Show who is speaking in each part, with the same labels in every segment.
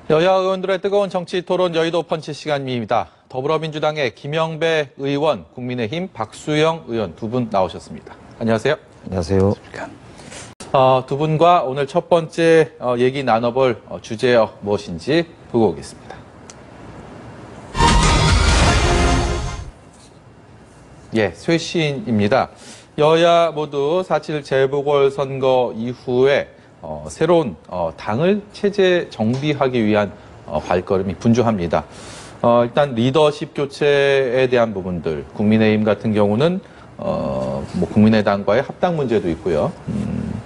Speaker 1: 여야 의원들의 뜨거운 정치 토론 여의도 펀치 시간입니다. 더불어민주당의 김영배 의원, 국민의힘 박수영 의원 두 분 나오셨습니다. 안녕하세요.
Speaker 2: 안녕하세요.
Speaker 1: 두 분과 오늘 첫 번째 얘기 나눠볼 주제어 무엇인지 보고 오겠습니다. 예, 쇄신입니다. 여야 모두 4.7 재보궐선거 이후에 새로운 당을 체제 정비하기 위한 발걸음이 분주합니다. 일단 리더십 교체에 대한 부분들, 국민의힘 같은 경우는 국민의당과의 합당 문제도 있고요.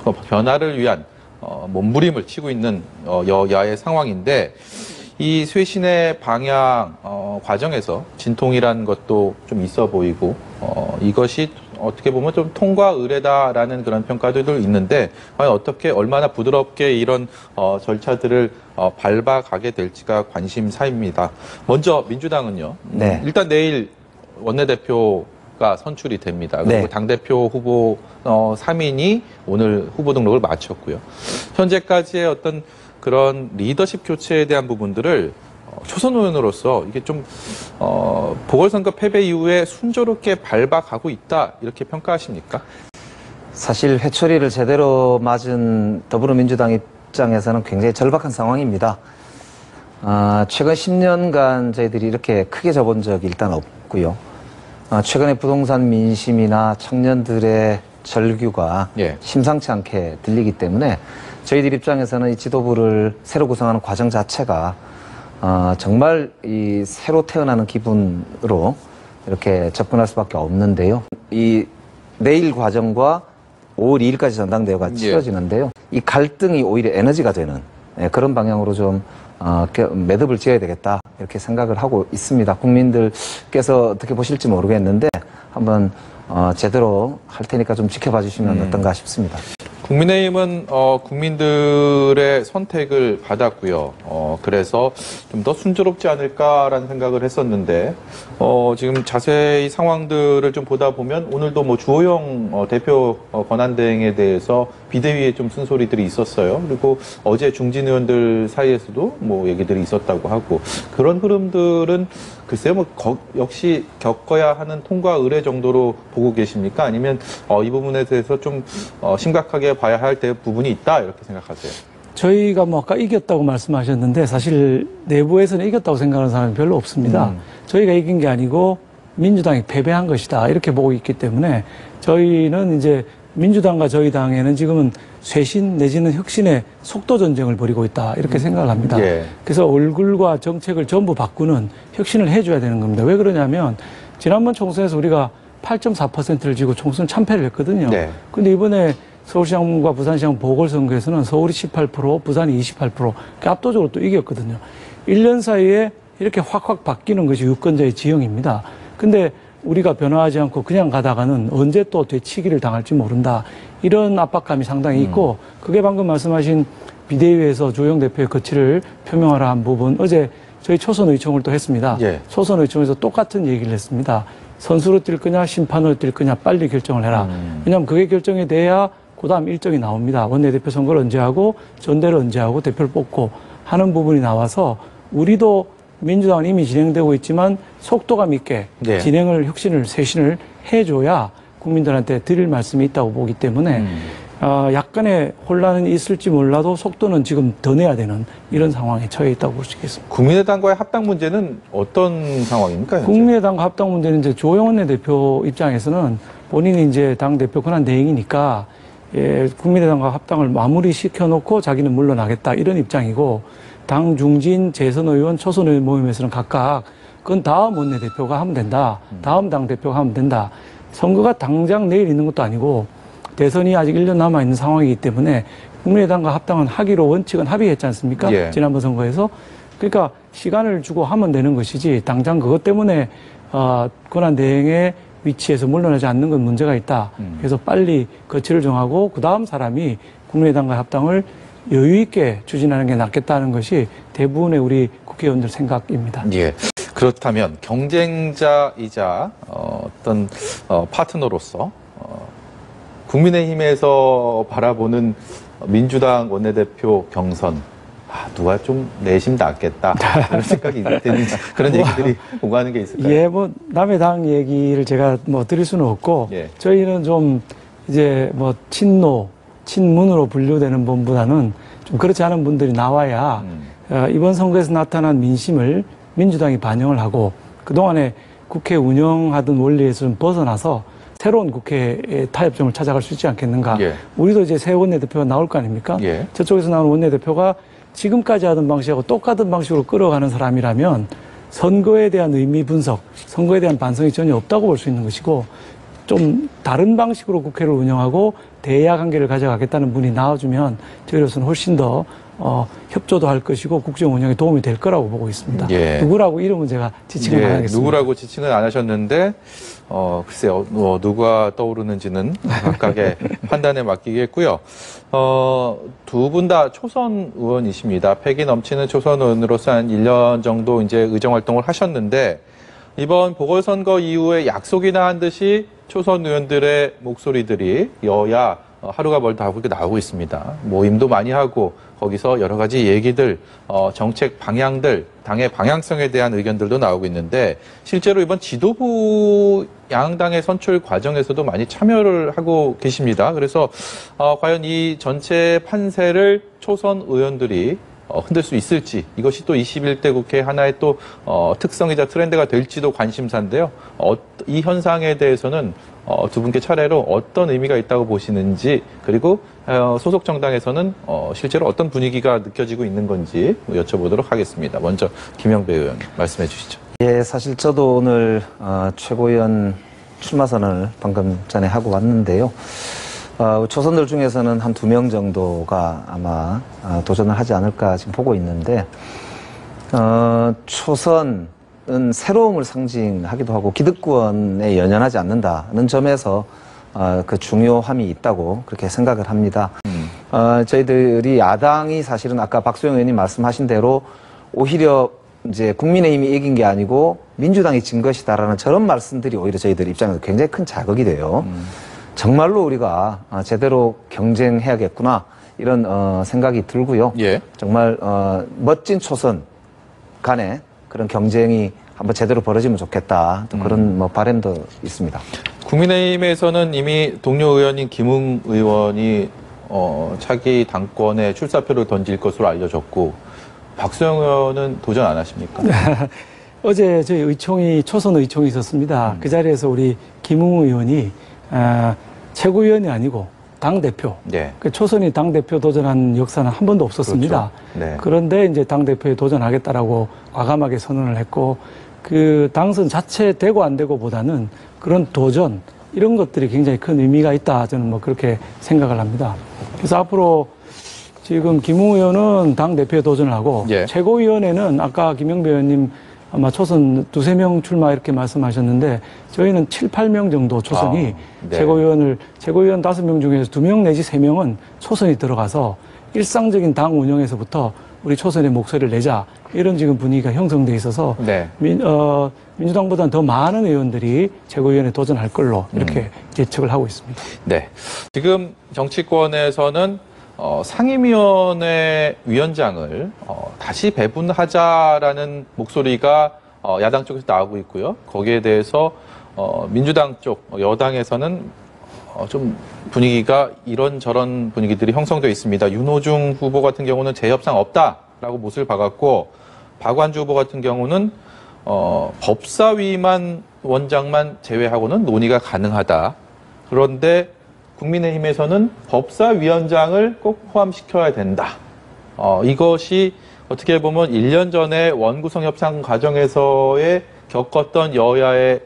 Speaker 1: 그 변화를 위한 몸부림을 치고 있는 여야의 상황인데, 이 쇄신의 방향 과정에서 진통이라는 것도 좀 있어 보이고, 이것이 어떻게 보면 좀 통과 의례다라는 그런 평가들도 있는데, 과연 어떻게 얼마나 부드럽게 이런 절차들을 밟아가게 될지가 관심사입니다. 먼저 민주당은요.
Speaker 2: 네.
Speaker 1: 일단 내일 원내대표가 선출이 됩니다. 그리고
Speaker 2: 네.
Speaker 1: 당대표 후보 3인이 오늘 후보 등록을 마쳤고요. 현재까지의 어떤 그런 리더십 교체에 대한 부분들을 초선 의원으로서 이게 좀 보궐선거 패배 이후에 순조롭게 밟아가고 있다, 이렇게 평가하십니까?
Speaker 2: 사실 회초리를 제대로 맞은 더불어민주당 입장에서는 굉장히 절박한 상황입니다. 최근 10년간 저희들이 이렇게 크게 접은 적이 일단 없고요. 최근에 부동산 민심이나 청년들의 절규가 심상치 않게 들리기 때문에 저희들 입장에서는 이 지도부를 새로 구성하는 과정 자체가 정말 이 새로 태어나는 기분으로 이렇게 접근할 수밖에 없는데요. 이 내일 과정과 5월 2일까지 전당대회가 치러지는데요. 이 갈등이 오히려 에너지가 되는 그런 방향으로 좀 매듭을 지어야 되겠다, 이렇게 생각을 하고 있습니다. 국민들께서 어떻게 보실지 모르겠는데 한번 제대로 할 테니까 좀 지켜봐 주시면 어떤가 싶습니다.
Speaker 1: 국민의힘은 국민들의 선택을 받았고요. 그래서 좀 더 순조롭지 않을까라는 생각을 했었는데, 지금 자세히 상황들을 좀 보다 보면 오늘도 주호영 대표 권한대행에 대해서 비대위에 좀 쓴소리들이 있었어요. 그리고 어제 중진 의원들 사이에서도 얘기들이 있었다고 하고, 그런 흐름들은 글쎄요, 역시 겪어야 하는 통과 의례 정도로 보고 계십니까? 아니면 이 부분에 대해서 좀 심각하게 봐야 할 부분이 있다, 이렇게 생각하세요?
Speaker 3: 저희가 아까 이겼다고 말씀하셨는데, 사실 내부에서는 이겼다고 생각하는 사람이 별로 없습니다. 저희가 이긴 게 아니고 민주당이 패배한 것이다, 이렇게 보고 있기 때문에 저희는 이제 민주당과 저희 당에는 지금은 쇄신 내지는 혁신의 속도 전쟁을 벌이고 있다, 이렇게 생각을 합니다. 그래서 얼굴과 정책을 전부 바꾸는 혁신을 해줘야 되는 겁니다. 왜 그러냐면 지난번 총선에서 우리가 8.4%를 지고 총선 참패를 했거든요. 근데 이번에 서울시장과 부산시장 보궐선거에서는 서울이 18%, 부산이 28%, 압도적으로 또 이겼거든요. 1년 사이에 이렇게 확확 바뀌는 것이 유권자의 지형입니다. 근데 우리가 변화하지 않고 그냥 가다가는 언제 또 되치기를 당할지 모른다, 이런 압박감이 상당히 있고, 그게 방금 말씀하신 비대위에서 주호영 대표의 거취를 표명하라 한 부분, 어제 저희 초선 의총을 또 했습니다. 초선 의총에서 똑같은 얘기를 했습니다. 선수로 뛸 거냐 심판으로 뛸 거냐 빨리 결정을 해라. 왜냐하면 그게 결정이 돼야 그 다음 일정이 나옵니다. 원내대표 선거를 언제 하고 전대를 언제 하고 대표를 뽑고 하는 부분이 나와서, 우리도 민주당은 이미 진행되고 있지만 속도감 있게 진행을, 혁신을, 쇄신을 해줘야 국민들한테 드릴 말씀이 있다고 보기 때문에 약간의 혼란은 있을지 몰라도 속도는 지금 더 내야 되는 이런 상황에 처해 있다고 볼 수 있겠습니다.
Speaker 1: 국민의당과의 합당 문제는 어떤 상황입니까? 현재?
Speaker 3: 국민의당과 합당 문제는 이제 주호영 원내대표 입장에서는 본인이 이제 당대표 권한 대행이니까 국민의당과 합당을 마무리 시켜놓고 자기는 물러나겠다, 이런 입장이고, 당 중진, 재선 의원, 초선 의원 모임에서는 각각 그건 다음 원내대표가 하면 된다, 다음 당대표가 하면 된다. 선거가 당장 내일 있는 것도 아니고 대선이 아직 1년 남아있는 상황이기 때문에 국민의당과 합당은 하기로 원칙은 합의했지 않습니까? 지난번 선거에서. 그러니까 시간을 주고 하면 되는 것이지, 당장 그것 때문에 권한대행의 위치에서 물러나지 않는 건 문제가 있다. 그래서 빨리 거취를 정하고 그 다음 사람이 국민의당과 합당을 여유 있게 추진하는 게 낫겠다는 것이 대부분의 우리 국회의원들 생각입니다.
Speaker 1: 그렇다면 경쟁자이자 어떤 파트너로서 국민의힘에서 바라보는 민주당 원내대표 경선 누가 좀 내심 낫겠다 그런 생각이 드는지 그런 얘기들이 오가는 게 있을까요?
Speaker 3: 예, 뭐 남의 당 얘기를 제가 뭐 드릴 수는 없고
Speaker 1: 예.
Speaker 3: 저희는 좀 이제 뭐 친노, 친문으로 분류되는 분보다는 좀 그렇지 않은 분들이 나와야 이번 선거에서 나타난 민심을 민주당이 반영을 하고 그동안에 국회 운영하던 원리에서 좀 벗어나서 새로운 국회의 타협점을 찾아갈 수 있지 않겠는가.
Speaker 1: 예.
Speaker 3: 우리도 이제 새 원내대표가 나올 거 아닙니까?
Speaker 1: 예.
Speaker 3: 저쪽에서 나오는 원내대표가 지금까지 하던 방식하고 똑같은 방식으로 끌어가는 사람이라면 선거에 대한 의미 분석, 선거에 대한 반성이 전혀 없다고 볼 수 있는 것이고 좀 다른 방식으로 국회를 운영하고 대야 관계를 가져가겠다는 분이 나와주면 저희로서는 훨씬 더 협조도 할 것이고 국정 운영에 도움이 될 거라고 보고 있습니다.
Speaker 1: 예.
Speaker 3: 누구라고 이름은 제가 지칭을 안 하겠습니다.
Speaker 1: 누구라고 지칭은 안 하셨는데 글쎄요, 누가 떠오르는지는 각각의 판단에 맡기겠고요. 두 분 다 초선 의원이십니다. 패기 넘치는 초선 의원으로서 한 1년 정도 이제 의정 활동을 하셨는데 이번 보궐선거 이후에 약속이나 한 듯이 초선 의원들의 목소리들이 여야 하루가 멀다 하고 이렇게 나오고 있습니다. 모임도 많이 하고 거기서 여러 가지 얘기들, 정책 방향들, 당의 방향성에 대한 의견들도 나오고 있는데 실제로 이번 지도부 양당의 선출 과정에서도 많이 참여를 하고 계십니다. 그래서 과연 이 전체 판세를 초선 의원들이 흔들 수 있을지 이것이 또 21대 국회 하나의 또 특성이자 트렌드가 될지도 관심사인데요. 이 현상에 대해서는 두 분께 차례로 어떤 의미가 있다고 보시는지 그리고 소속 정당에서는 실제로 어떤 분위기가 느껴지고 있는 건지 여쭤보도록 하겠습니다. 먼저 김영배 의원 말씀해 주시죠.
Speaker 2: 예, 사실 저도 오늘 최고위원 출마 선언을 방금 전에 하고 왔는데요. 초선들 중에서는 한 2명 정도가 아마 도전을 하지 않을까 지금 보고 있는데 초선은 새로움을 상징하기도 하고 기득권에 연연하지 않는다는 점에서 그 중요함이 있다고 그렇게 생각을 합니다. 저희들이 야당이 사실은 아까 박수영 의원님 말씀하신 대로 오히려 이제 국민의힘이 이긴 게 아니고 민주당이 진 것이다라는 저런 말씀들이 오히려 저희들 입장에서 굉장히 큰 자극이 돼요. 정말로 우리가 제대로 경쟁해야겠구나 이런 생각이 들고요.
Speaker 1: 예.
Speaker 2: 정말 멋진 초선 간의 그런 경쟁이 한번 제대로 벌어지면 좋겠다. 또 그런 뭐 바람도 있습니다.
Speaker 1: 국민의힘에서는 이미 동료 의원인 김웅 의원이 차기 당권에 출사표를 던질 것으로 알려졌고 박수영 의원은 도전 안 하십니까?
Speaker 3: 어제 저희 의총이 초선 의총이 있었습니다. 그 자리에서 우리 김웅 의원이 최고위원이 아니고 당대표.
Speaker 1: 네.
Speaker 3: 그 초선이 당대표 도전한 역사는 한 번도 없었습니다.
Speaker 1: 그렇죠. 네.
Speaker 3: 그런데 이제 당대표에 도전하겠다라고 과감하게 선언을 했고 그 당선 자체 되고 안 되고 보다는 그런 도전 이런 것들이 굉장히 큰 의미가 있다. 저는 뭐 그렇게 생각을 합니다. 그래서 앞으로 지금 김웅 의원은 당대표에 도전을 하고
Speaker 1: 예.
Speaker 3: 최고위원회는 아까 김영배 의원님 아마 초선 2-3명 출마 이렇게 말씀하셨는데 저희는 7-8명 정도 초선이
Speaker 1: 네.
Speaker 3: 최고위원 5명 중에서 2명 내지 3명은 초선이 들어가서 일상적인 당 운영에서부터 우리 초선의 목소리를 내자 이런 지금 분위기가 형성돼 있어서
Speaker 1: 네.
Speaker 3: 민주당보다는 더 많은 의원들이 최고위원에 도전할 걸로 이렇게 예측을 하고 있습니다.
Speaker 1: 네. 지금 정치권에서는 상임위원회 위원장을 다시 배분하자라는 목소리가 야당 쪽에서 나오고 있고요. 거기에 대해서 민주당 쪽 여당에서는 좀 분위기가 이런저런 분위기들이 형성되어 있습니다. 윤호중 후보 같은 경우는 재협상 없다라고 못을 박았고 박완주 후보 같은 경우는 법사위만 원장만 제외하고는 논의가 가능하다. 그런데 국민의힘에서는 법사위원장을 꼭 포함시켜야 된다. 이것이 어떻게 보면 1년 전에 원구성 협상 과정에서의 겪었던 여야의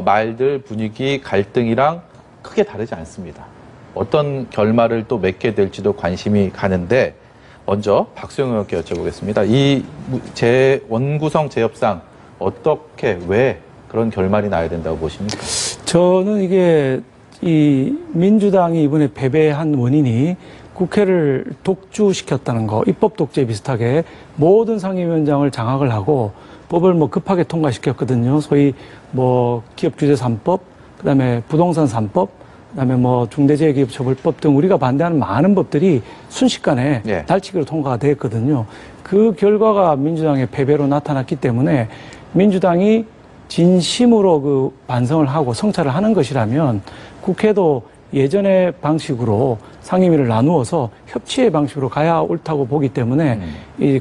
Speaker 1: 말들, 분위기, 갈등이랑 크게 다르지 않습니다. 어떤 결말을 또 맺게 될지도 관심이 가는데 먼저 박수영 의원께 여쭤보겠습니다. 이 원구성 재협상 어떻게 왜 그런 결말이 나야 된다고 보십니까?
Speaker 3: 저는 이게 이 민주당이 이번에 패배한 원인이 국회를 독주시켰다는 거, 입법 독재 비슷하게 모든 상임위원장을 장악을 하고 법을 뭐 급하게 통과시켰거든요. 소위 뭐 기업 규제 3법, 그다음에 부동산 3법, 그다음에 뭐 중대재해기업처벌법 등 우리가 반대하는 많은 법들이 순식간에
Speaker 1: 예.
Speaker 3: 달치기로 통과가 됐거든요. 그 결과가 민주당의 패배로 나타났기 때문에 민주당이 진심으로 그 반성을 하고 성찰을 하는 것이라면 국회도 예전의 방식으로 상임위를 나누어서 협치의 방식으로 가야 옳다고 보기 때문에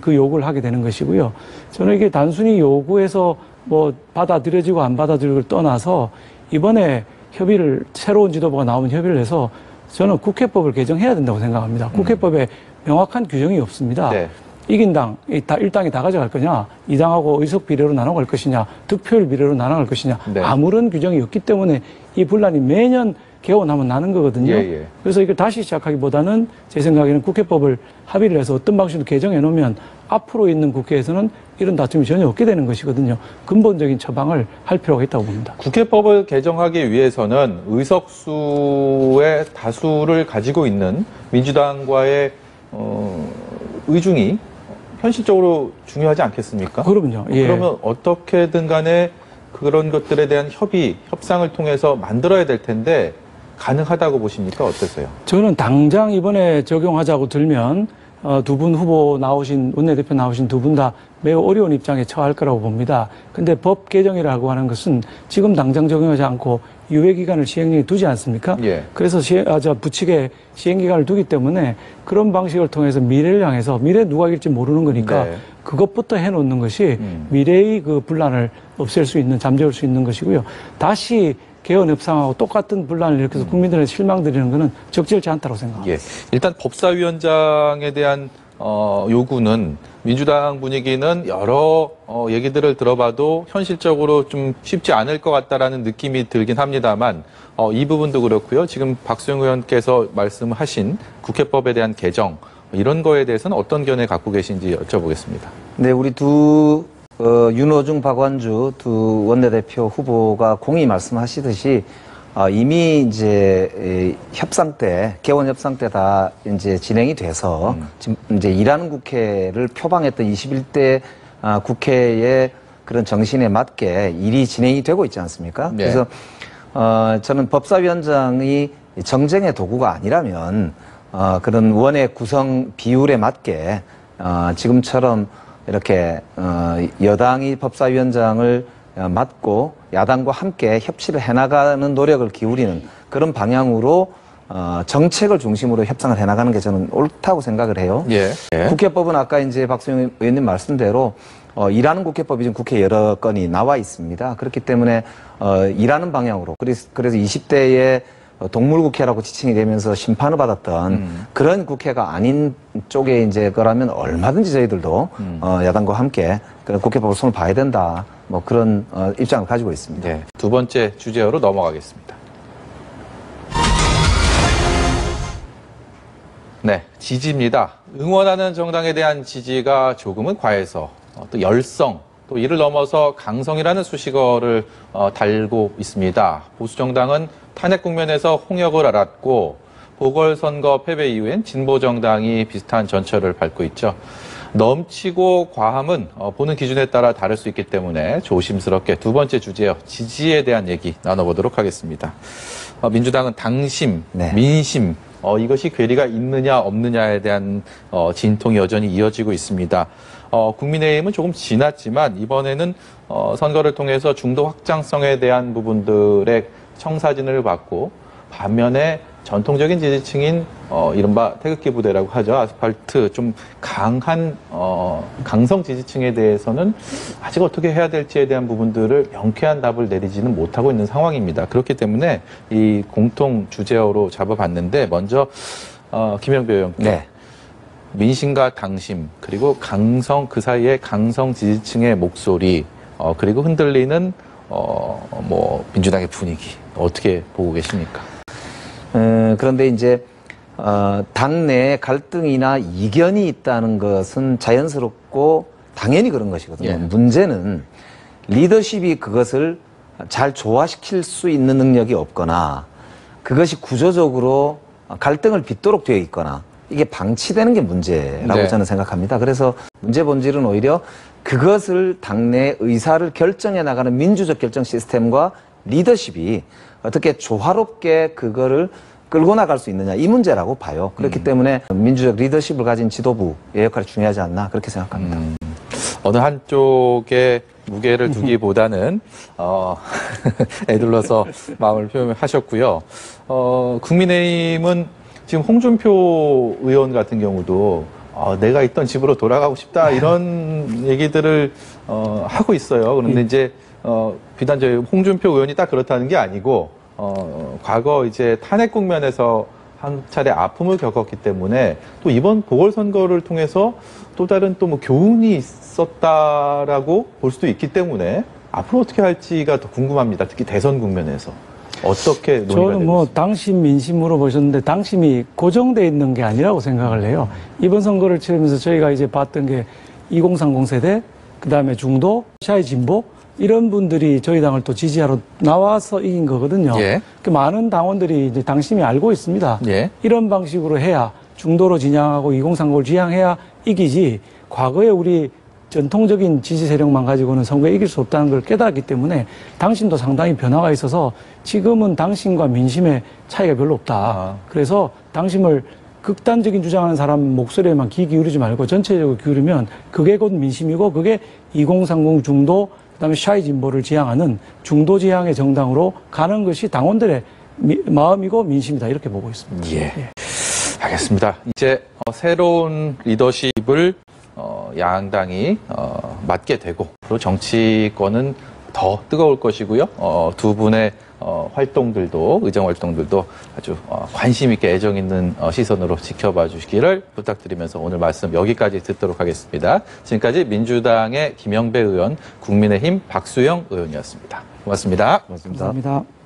Speaker 3: 그 요구를 하게 되는 것이고요. 저는 이게 단순히 요구해서 뭐 받아들여지고 안 받아들이고를 떠나서 이번에 협의를 새로운 지도부가 나오면 협의를 해서 저는 국회법을 개정해야 된다고 생각합니다. 국회법에 명확한 규정이 없습니다.
Speaker 1: 네.
Speaker 3: 이긴 당, 일당이 다 가져갈 거냐, 이 당하고 의석 비례로 나눠갈 것이냐, 득표율 비례로 나눠갈 것이냐,
Speaker 1: 네.
Speaker 3: 아무런 규정이 없기 때문에 이 분란이 매년 개원하면 나는 거거든요.
Speaker 1: 예.
Speaker 3: 그래서 이걸 다시 시작하기보다는 제 생각에는 국회법을 합의를 해서 어떤 방식으로 개정해 놓으면 앞으로 있는 국회에서는 이런 다툼이 전혀 없게 되는 것이거든요. 근본적인 처방을 할 필요가 있다고 봅니다.
Speaker 1: 국회법을 개정하기 위해서는 의석수의 다수를 가지고 있는 민주당과의 의중이 현실적으로 중요하지 않겠습니까?
Speaker 3: 그럼요. 예.
Speaker 1: 그러면 어떻게든 간에 그런 것들에 대한 협의, 협상을 통해서 만들어야 될 텐데 가능하다고 보십니까? 어떠세요?
Speaker 3: 저는 당장 이번에 적용하자고 들면 두 분 후보 나오신 원내대표 나오신 두 분 다 매우 어려운 입장에 처할 거라고 봅니다. 근데 법 개정이라고 하는 것은 지금 당장 적용하지 않고 유예 기간을 시행령에 두지 않습니까?
Speaker 1: 예.
Speaker 3: 그래서 부칙에 시행 기간을 두기 때문에 그런 방식을 통해서 미래를 향해서 미래 누가 이길지 모르는 거니까
Speaker 1: 네.
Speaker 3: 그것부터 해놓는 것이 미래의 그 분란을 없앨 수 있는 잠재울 수 있는 것이고요. 다시 개헌 협상하고 똑같은 분란을 일으켜서 국민들의 실망드리는 것은 적절치 않다고 생각합니다.
Speaker 1: 예. 일단 법사위원장에 대한 요구는 민주당 분위기는 여러 얘기들을 들어봐도 현실적으로 좀 쉽지 않을 것 같다라는 느낌이 들긴 합니다만 이 부분도 그렇고요. 지금 박수영 의원께서 말씀하신 국회법에 대한 개정 이런 거에 대해서는 어떤 견해 갖고 계신지 여쭤보겠습니다.
Speaker 2: 네, 우리 윤호중, 박완주 두 원내대표 후보가 공히 말씀하시듯이 이미 이제 협상 때, 개원 협상 때 다 이제 진행이 돼서 지금 이제 일하는 국회를 표방했던 21대 국회의 그런 정신에 맞게 일이 진행이 되고 있지 않습니까?
Speaker 1: 네.
Speaker 2: 그래서 저는 법사위원장이 정쟁의 도구가 아니라면 그런 원의 구성 비율에 맞게 지금처럼 이렇게 여당이 법사위원장을 맡고 야당과 함께 협치를 해나가는 노력을 기울이는 그런 방향으로 정책을 중심으로 협상을 해나가는 게 저는 옳다고 생각을 해요.
Speaker 1: 예. 예.
Speaker 2: 국회법은 아까 이제 박수영 의원님 말씀대로 일하는 국회법이 지금 국회에 여러 건이 나와 있습니다. 그렇기 때문에 일하는 방향으로 그래서 20대의 동물국회라고 지칭이 되면서 심판을 받았던 그런 국회가 아닌 쪽에 이제 거라면 얼마든지 저희들도 야당과 함께 그런 국회법을 손을 봐야 된다. 뭐 그런 입장을 가지고 있습니다.
Speaker 1: 네. 두 번째 주제어로 넘어가겠습니다. 네, 지지입니다. 응원하는 정당에 대한 지지가 조금은 과해서 또 열성, 또 이를 넘어서 강성이라는 수식어를 달고 있습니다. 보수정당은 탄핵 국면에서 홍역을 앓았고 보궐선거 패배 이후엔 진보정당이 비슷한 전철을 밟고 있죠. 넘치고 과함은 보는 기준에 따라 다를 수 있기 때문에 조심스럽게 두 번째 주제요. 지지에 대한 얘기 나눠보도록 하겠습니다. 민주당은 당심,
Speaker 2: 네.
Speaker 1: 민심, 이것이 괴리가 있느냐 없느냐에 대한 진통이 여전히 이어지고 있습니다. 국민의힘은 조금 지났지만 이번에는 선거를 통해서 중도 확장성에 대한 부분들의 청사진을 받고 반면에 전통적인 지지층인 이른바 태극기 부대라고 하죠. 아스팔트 좀 강한 강성 지지층에 대해서는 아직 어떻게 해야 될지에 대한 부분들을 명쾌한 답을 내리지는 못하고 있는 상황입니다. 그렇기 때문에 이 공통 주제어로 잡아봤는데 먼저 김영배 의원께
Speaker 2: 네.
Speaker 1: 민심과 당심 그리고 강성 그 사이에 강성 지지층의 목소리 그리고 흔들리는 뭐 민주당의 분위기 어떻게 보고 계십니까?
Speaker 2: 그런데 이제 당내에 갈등이나 이견이 있다는 것은 자연스럽고 당연히 그런 것이거든요.
Speaker 1: 예.
Speaker 2: 문제는 리더십이 그것을 잘 조화시킬 수 있는 능력이 없거나 그것이 구조적으로 갈등을 빚도록 되어 있거나 이게 방치되는 게 문제라고
Speaker 1: 네.
Speaker 2: 저는 생각합니다. 그래서 문제 본질은 오히려 그것을 당내 의사를 결정해 나가는 민주적 결정 시스템과 리더십이 어떻게 조화롭게 그거를 끌고 나갈 수 있느냐 이 문제라고 봐요. 그렇기 때문에 민주적 리더십을 가진 지도부의 역할이 중요하지 않나 그렇게 생각합니다.
Speaker 1: 어느 한쪽에 무게를 두기보다는 애둘러서 마음을 표명하셨고요. 국민의힘은 지금 홍준표 의원 같은 경우도 내가 있던 집으로 돌아가고 싶다 이런 얘기들을 하고 있어요. 그런데 이제 비단 저희 홍준표 의원이 딱 그렇다는 게 아니고 과거 이제 탄핵 국면에서 한 차례 아픔을 겪었기 때문에 또 이번 보궐선거를 통해서 또 다른 또 뭐 교훈이 있었다라고 볼 수도 있기 때문에 앞으로 어떻게 할지가 더 궁금합니다. 특히 대선 국면에서 어떻게 논의가 되고
Speaker 3: 저는 뭐
Speaker 1: 있습니까?
Speaker 3: 당심 민심 물어보셨는데 당심이 고정돼 있는 게 아니라고 생각을 해요. 이번 선거를 치르면서 저희가 이제 봤던 게 2030 세대, 그다음에 중도, 샤이 진보 이런 분들이 저희 당을 또 지지하러 나와서 이긴 거거든요.
Speaker 1: 예.
Speaker 3: 그 많은 당원들이 이제 당심이 알고 있습니다.
Speaker 1: 예.
Speaker 3: 이런 방식으로 해야 중도로 진양하고 2030을 지향해야 이기지 과거에 우리 전통적인 지지 세력만 가지고는 선거에 이길 수 없다는 걸 깨달았기 때문에 당심도 상당히 변화가 있어서 지금은 당심과 민심의 차이가 별로 없다. 그래서 당심을 극단적인 주장하는 사람 목소리에만 귀 기울이지 말고 전체적으로 기울이면 그게 곧 민심이고 그게 2030 중도 그다음에 샤이 진보를 지향하는 중도 지향의 정당으로 가는 것이 당원들의 마음이고 민심이다 이렇게 보고 있습니다.
Speaker 1: 예. 알겠습니다. 이제 새로운 리더십을 양당이 맡게 되고 또 정치권은 더 뜨거울 것이고요. 두 분의 활동들도 의정 활동들도 아주 관심 있게 애정 있는 시선으로 지켜봐 주시기를 부탁드리면서 오늘 말씀 여기까지 듣도록 하겠습니다. 지금까지 민주당의 김영배 의원, 국민의힘 박수영 의원이었습니다. 고맙습니다.
Speaker 2: 고맙습니다.
Speaker 3: 감사합니다.